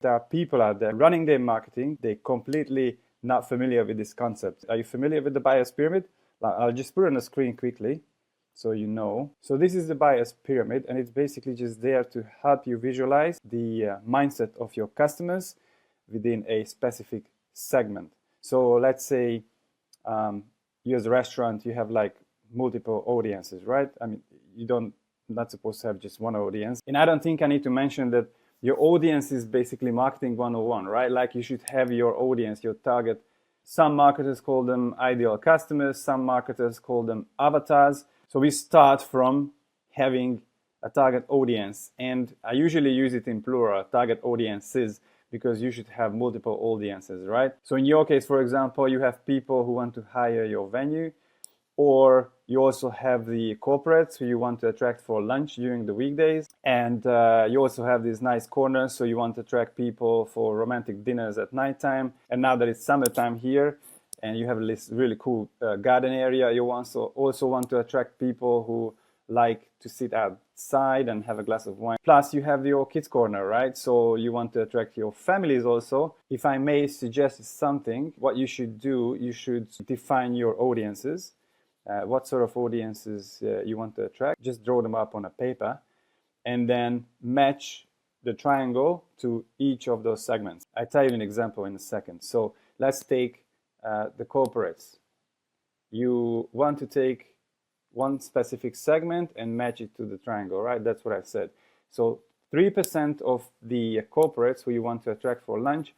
There are people out there running their marketing. They're completely not familiar with this concept. Are you familiar with the buyer's pyramid? I'll just put it on the screen quickly so you know. So this is the buyer's pyramid, and it's basically just there to help you visualize the mindset of your customers within a specific segment. So let's say you as a restaurant, you have like multiple audiences, right? I mean, not supposed to have just one audience. And I don't think I need to mention that your audience is basically marketing 101, right? Like you should have your audience, your target. Some marketers call them ideal customers. Some marketers call them avatars. So we start from having a target audience. And I usually use it in plural, target audiences, because you should have multiple audiences, right? So in your case, for example, you have people who want to hire your venue, or you also have the corporates who you want to attract for lunch during the weekdays. And you also have these nice corners, so you want to attract people for romantic dinners at nighttime. And now that it's summertime here, and you have this really cool garden area, you also want to attract people who like to sit outside and have a glass of wine. Plus, you have your kids corner, right? So you want to attract your families also. If I may suggest something, what you should do, you should define your audiences. What sort of audiences you want to attract. Just draw them up on a paper and then match the triangle to each of those segments. I'll tell you an example in a second. So let's take the corporates. You want to take one specific segment and match it to the triangle, right? That's what I said. So 3% of the corporates who you want to attract for lunch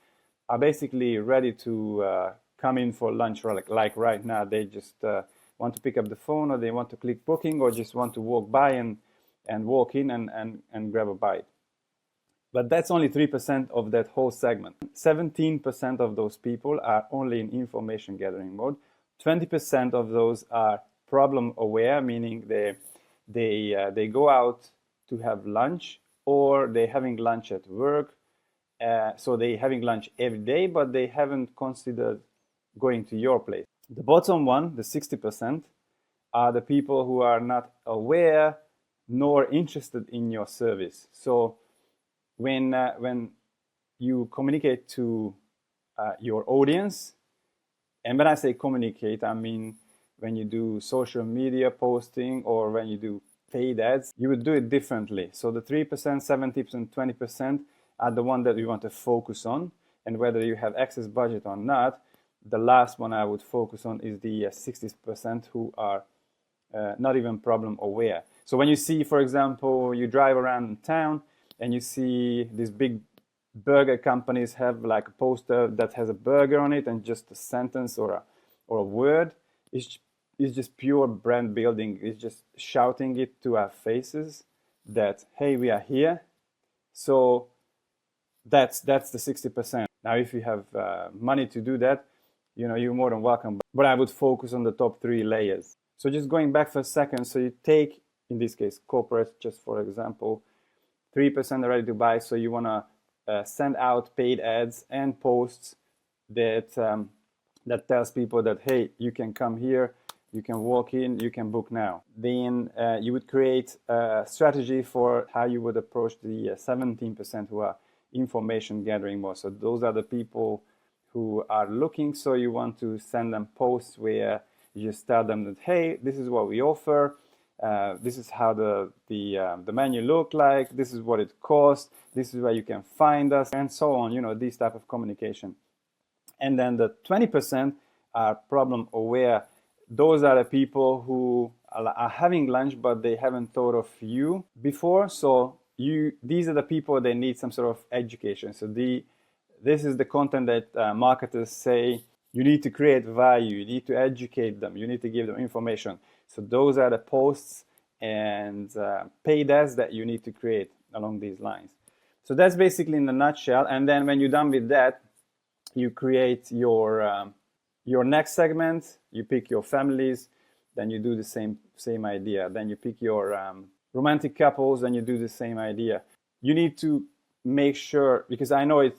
are basically ready to come in for lunch, like right now. They just want to pick up the phone, or they want to click booking, or just want to walk by and walk in and grab a bite. But that's only 3% of that whole segment. 17% of those people are only in information gathering mode. 20% of those are problem aware, meaning they go out to have lunch, or they're having lunch at work. So they're having lunch every day, but they haven't considered going to your place. The bottom one, the 60%, are the people who are not aware nor interested in your service. So when you communicate to your audience, and when I say communicate, I mean when you do social media posting or when you do paid ads, you would do it differently. So the 3%, 70%, 20% are the one that you want to focus on, and whether you have excess budget or not, the last one I would focus on is the 60% who are not even problem aware. So when you see, for example, you drive around town and you see these big burger companies have like a poster that has a burger on it and just a sentence or a word, it's just pure brand building. It's just shouting it to our faces that, hey, we are here. So that's the 60%. Now, if you have money to do that, you're more than welcome. But I would focus on the top 3 layers. So just going back for a second, so you take, in this case, corporate, just for example, 3% are ready to buy. So you want to send out paid ads and posts that tells people that, hey, you can come here, you can walk in, you can book now. Then you would create a strategy for how you would approach the 17% who are information gathering more. So those are the people who are looking. So you want to send them posts where you just tell them that, hey, this is what we offer. This is how the menu look like. This is what it costs. This is where you can find us, and so on. This type of communication. And then the 20% are problem aware. Those are the people who are having lunch, but they haven't thought of you before. So these are the people that need some sort of education. So this is the content that marketers say you need to create value, you need to educate them, you need to give them information. So those are the posts and paid ads that you need to create along these lines. So that's basically in a nutshell. And then when you're done with that, you create your next segment, you pick your families, then you do the same idea. Then you pick your romantic couples, and you do the same idea. You need to make sure, because I know it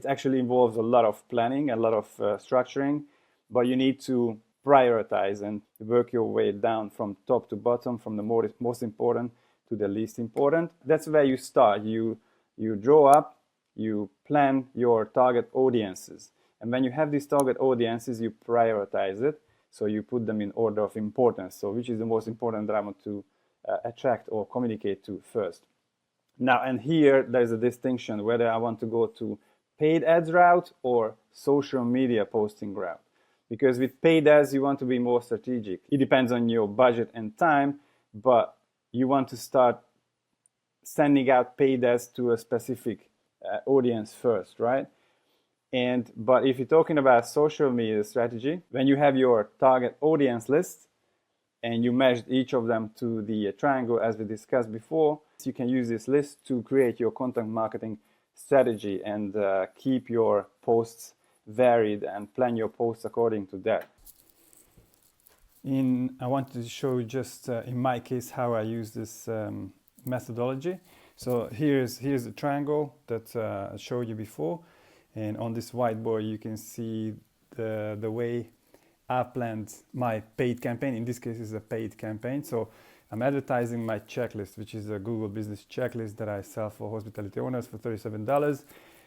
actually involves a lot of planning, a lot of structuring, but you need to prioritize and work your way down from top to bottom, from the most important to the least important. That's where you start. You draw up you plan your target audiences. And when you have these target audiences, you prioritize it. So you put them in order of importance. So which is the most important that I want to attract or communicate to first. Now, and here there's a distinction whether I want to go to paid ads route or social media posting route. Because with paid ads, you want to be more strategic. It depends on your budget and time, but you want to start sending out paid ads to a specific audience first, right? But if you're talking about social media strategy, when you have your target audience list and you measure each of them to the triangle as we discussed before, you can use this list to create your content marketing strategy and keep your posts varied and plan your posts according to that. I wanted to show you just in my case how I use this methodology. So here's the triangle that I showed you before, and on this whiteboard you can see the way I planned my paid campaign. In this case, it's a paid campaign. So I'm advertising my checklist, which is a Google Business checklist that I sell for hospitality owners for $37.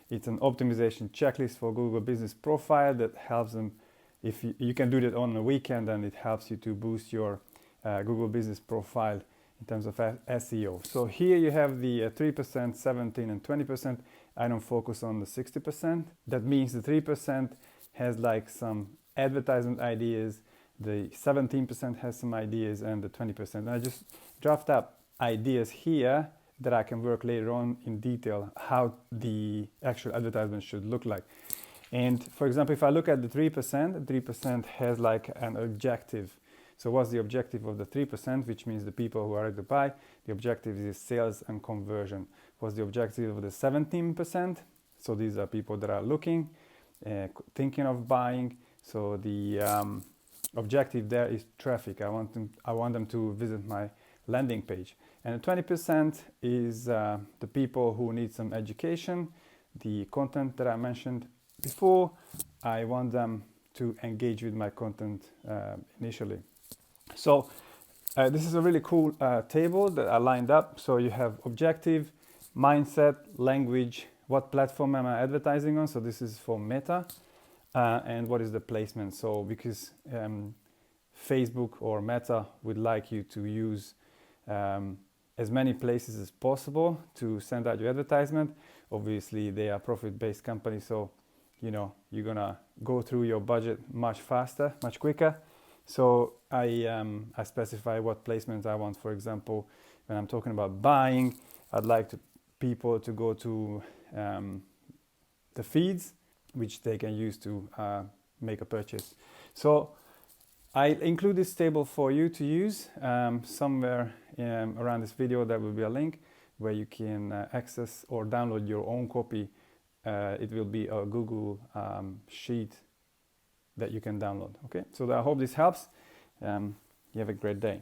It's an optimization checklist for Google Business Profile that helps them. If you can do that on a weekend, and it helps you to boost your Google Business Profile in terms of SEO. So here you have the 3%, 17 and 20%. I don't focus on the 60%. That means the 3% has like some advertisement ideas, the 17% has some ideas, and the 20%. And I just draft up ideas here that I can work later on in detail how the actual advertisement should look like. And for example, if I look at the 3% has like an objective. So what's the objective of the 3%, which means the people who are ready to buy? The objective is sales and conversion. What's the objective of the 17%? So these are people that are looking, thinking of buying. So the objective there is traffic. I want them to visit my landing page. And 20% is the people who need some education. The content that I mentioned before, I want them to engage with my content initially. So this is a really cool table that I lined up. So you have objective, mindset, language, what platform am I advertising on? So this is for Meta. And what is the placement? So because Facebook or Meta would like you to use as many places as possible to send out your advertisement. Obviously, they are profit-based company, so you know you're gonna go through your budget much faster, much quicker. So I specify what placements I want. For example, when I'm talking about buying, I'd like people to go to the feeds, which they can use to make a purchase. So I include this table for you to use somewhere around this video. There will be a link where you can access or download your own copy. It will be a Google sheet that you can download. Okay, so I hope this helps. You have a great day.